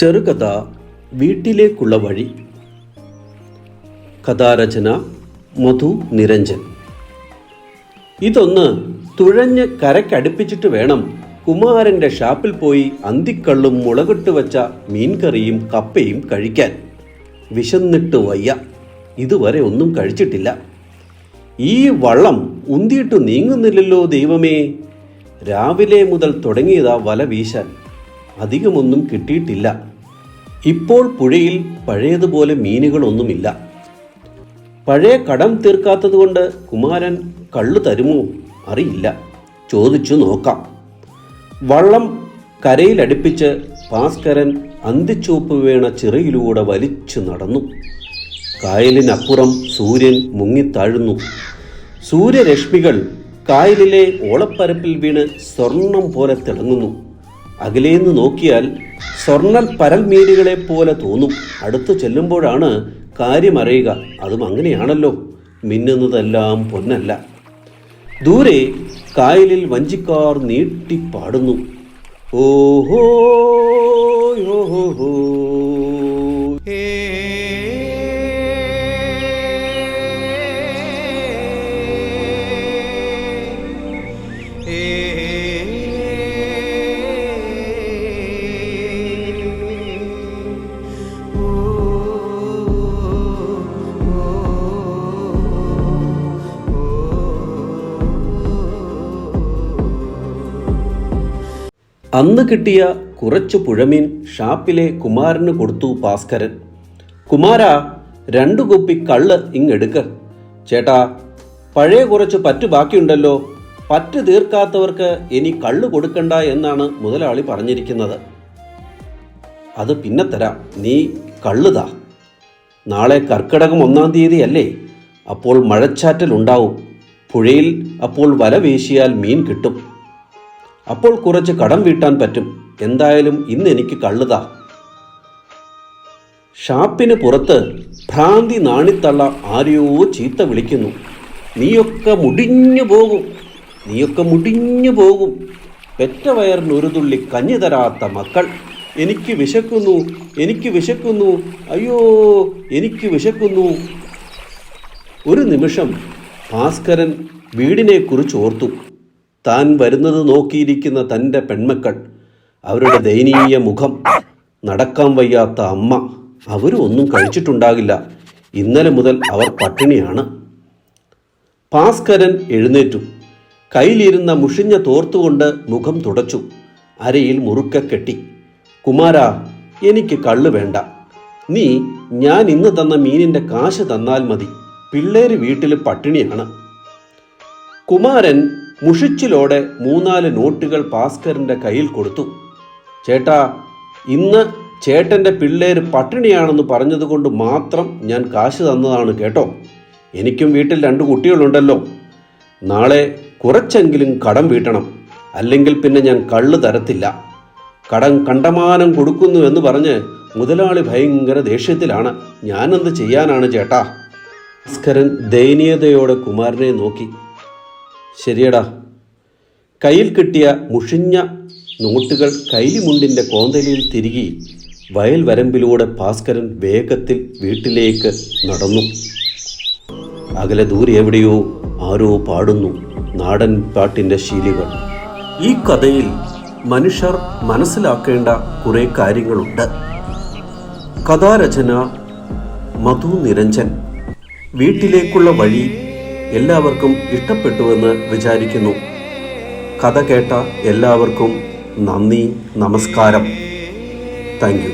ചെറുകഥ വീട്ടിലേക്കുള്ള വഴി. കഥാരചന മധു നിരഞ്ജൻ. ഇതൊന്ന് തുഴഞ്ഞ് കരക്കടുപ്പിച്ചിട്ട് വേണം കുമാരൻ്റെ ഷാപ്പിൽ പോയി അന്തിക്കള്ളും മുളകിട്ട് വച്ച മീൻകറിയും കപ്പയും കഴിക്കാൻ. വിശന്നിട്ട് വയ്യ, ഇതുവരെ ഒന്നും കഴിച്ചിട്ടില്ല. ഈ വള്ളം ഉന്തിയിട്ട് നീങ്ങുന്നില്ലല്ലോ ദൈവമേ. രാവിലെ മുതൽ തുടങ്ങിയതാ വല വീശാൻ. അധികമൊന്നും കിട്ടിയിട്ടില്ല. ഇപ്പോൾ പുഴയിൽ പഴയതുപോലെ മീനുകളൊന്നുമില്ല. പഴയ കടം തീർക്കാത്തതുകൊണ്ട് കുമാരൻ കള്ളു തരുമോ അറിയില്ല. ചോദിച്ചു നോക്കാം. വള്ളം കരയിലടുപ്പിച്ച് ഭാസ്കരൻ അന്തിച്ചോപ്പ് വീണ ചിറയിലൂടെ വലിച്ചു നടന്നു. കായലിനപ്പുറം സൂര്യൻ മുങ്ങിത്താഴുന്നു. സൂര്യരശ്മികൾ കായലിലെ ഓളപ്പരപ്പിൽ വീണ് സ്വർണം പോലെ തിളങ്ങുന്നു. അകലേന്ന് നോക്കിയാൽ സ്വർണ്ണൽ പരൽമീനുകളെ പോലെ തോന്നും. അടുത്ത് ചെല്ലുമ്പോഴാണ് കാര്യമറിയുക. അതും അങ്ങനെയാണല്ലോ, മിന്നുന്നതെല്ലാം പൊന്നല്ല. ദൂരെ കായലിൽ വഞ്ചിക്കാർ നീട്ടിപ്പാടുന്നു. ഓഹോ ഓഹോ. അന്ന് കിട്ടിയ കുറച്ച് പുഴമീൻ ഷാപ്പിലെ കുമാരന് കൊടുത്തു ഭാസ്കരൻ. കുമാരാ, 2 കുപ്പി കള്ള് ഇങ്ങെടുക്ക്. ചേട്ടാ, പഴയ കുറച്ച് പറ്റ് ബാക്കിയുണ്ടല്ലോ. പറ്റ് തീർക്കാത്തവർക്ക് ഇനി കള്ള് കൊടുക്കണ്ട എന്നാണ് മുതലാളി പറഞ്ഞിരിക്കുന്നത്. അത് പിന്നെ തരാം, നീ കള്ളുതാ. നാളെ കർക്കിടകം 1-ാം തീയതി അല്ലേ? അപ്പോൾ മഴച്ചാറ്റൽ ഉണ്ടാവും. പുഴയിൽ അപ്പോൾ വല വീശിയാൽ മീൻ കിട്ടും. അപ്പോൾ കുറച്ച് കടം വീട്ടാൻ പറ്റും. എന്തായാലും ഇന്ന് എനിക്ക് കള്ളുതാ. ഷാപ്പിന് പുറത്ത് ഭ്രാന്തി നാണിത്തള്ള ആരെയോ ചീത്ത വിളിക്കുന്നു. നീയൊക്കെ മുടിഞ്ഞു പോകും, നീയൊക്കെ മുടിഞ്ഞു പോകും. പെറ്റ വയറിന് ഒരു തുള്ളി കഞ്ഞി തരാത്ത മക്കൾ. എനിക്ക് വിശക്കുന്നു, എനിക്ക് വിശക്കുന്നു, അയ്യോ എനിക്ക് വിശക്കുന്നു. ഒരു നിമിഷം ഭാസ്കരൻ വീടിനെക്കുറിച്ച് ഓർത്തു. താൻ വരുന്നത് നോക്കിയിരിക്കുന്ന തൻ്റെ പെൺമക്കൾ, അവരുടെ ദയനീയ മുഖം, നടക്കാൻ വയ്യാത്ത അമ്മ. അവരും ഒന്നും കഴിച്ചിട്ടുണ്ടാകില്ല. ഇന്നലെ മുതൽ അവർ പട്ടിണിയാണ്. ഭാസ്കരൻ എഴുന്നേറ്റു. കയ്യിലിരുന്ന മുഷിഞ്ഞ തോർത്തുകൊണ്ട് മുഖം തുടച്ചു. അരയിൽ മുറുക്കെ കെട്ടി. കുമാരാ, എനിക്ക് കള്ളു വേണ്ട. നീ ഞാൻ ഇന്ന് തന്ന മീനിൻ്റെ കാശ് തന്നാൽ മതി. പിള്ളേര് വീട്ടിൽ പട്ടിണിയാണ്. കുമാരൻ മുഷിച്ചിലോടെ 3-4 നോട്ടുകൾ ഭാസ്കരൻ്റെ കയ്യിൽ കൊടുത്തു. ചേട്ടാ, ഇന്ന് ചേട്ടൻ്റെ പിള്ളേര് പട്ടിണിയാണെന്ന് പറഞ്ഞതുകൊണ്ട് മാത്രം ഞാൻ കാശ് തന്നതാണ് കേട്ടോ. എനിക്കും വീട്ടിൽ 2 കുട്ടികളുണ്ടല്ലോ. നാളെ കുറച്ചെങ്കിലും കടം വീട്ടണം, അല്ലെങ്കിൽ പിന്നെ ഞാൻ കള്ള് തരത്തില്ല. കടം കണ്ടമാനം കൊടുക്കുന്നു എന്ന് പറഞ്ഞ് മുതലാളി ഭയങ്കര ദേഷ്യത്തിലാണ്. ഞാനെന്ത് ചെയ്യാനാണ് ചേട്ടാ? ഭാസ്കരൻ ദയനീയതയോടെ കുമാരനെ നോക്കി. ശരിയടാ. കയ്യിൽ കിട്ടിയ മുഷിഞ്ഞ നോട്ടുകൾ കൈലിമുണ്ടിൻ്റെ കോന്തലിയിൽ തിരികെ വയൽ വരമ്പിലൂടെ ഭാസ്കരൻ വേഗത്തിൽ വീട്ടിലേക്ക് നടന്നു. അകലെ ദൂരെ എവിടെയോ ആരോ പാടുന്നു നാടൻ പാട്ടിൻ്റെ ശീലികൾ. ഈ കഥയിൽ മനുഷ്യർ മനസ്സിലാക്കേണ്ട കുറേ കാര്യങ്ങളുണ്ട്. കഥാരചന മധു നിരഞ്ജൻ. വീട്ടിലേക്കുള്ള വഴി എല്ലാവർക്കും ഇഷ്ടപ്പെട്ടുവെന്ന് വിചാരിക്കുന്നു. കഥ കേട്ട എല്ലാവർക്കും നന്ദി, നമസ്കാരം. Thank you.